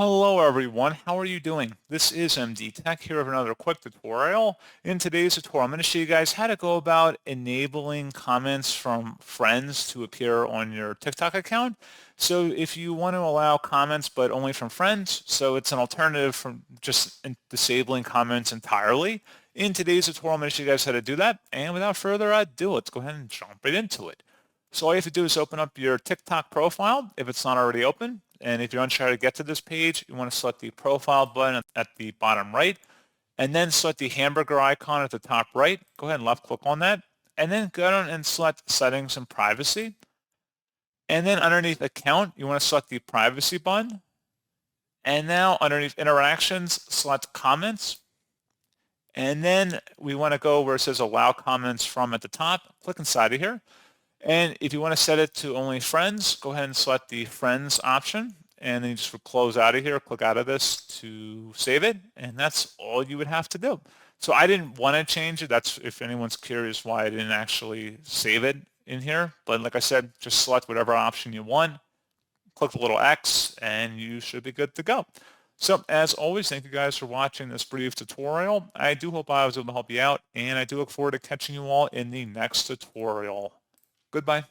Hello everyone, how are you doing? This is MD Tech here with another quick tutorial. In today's tutorial, I'm going to show you guys how to go about enabling comments from friends to appear on your TikTok account. So if you want to allow comments but only from friends, so it's an alternative from just disabling comments entirely. In today's tutorial, I'm going to show you guys how to do that. And without further ado, let's go ahead and jump right into it. So all you have to do is open up your TikTok profile if it's not already open. And if you're unsure how to get to this page, you want to select the profile button at the bottom right, and then select the hamburger icon at the top right. Go ahead and left click on that, and then go down and select settings and privacy. And then underneath account, you want to select the privacy button. And now underneath interactions, select comments. And then we want to go where it says allow comments from at the top. Click inside of here. And if you want to set it to only friends, go ahead and select the friends option. And then you just close out of here, click out of this to save it. And that's all you would have to do. So I didn't want to change it. That's if anyone's curious why I didn't actually save it in here. But like I said, just select whatever option you want, click the little X, and you should be good to go. So as always, thank you guys for watching this brief tutorial. I do hope I was able to help you out, and I do look forward to catching you all in the next tutorial. Goodbye.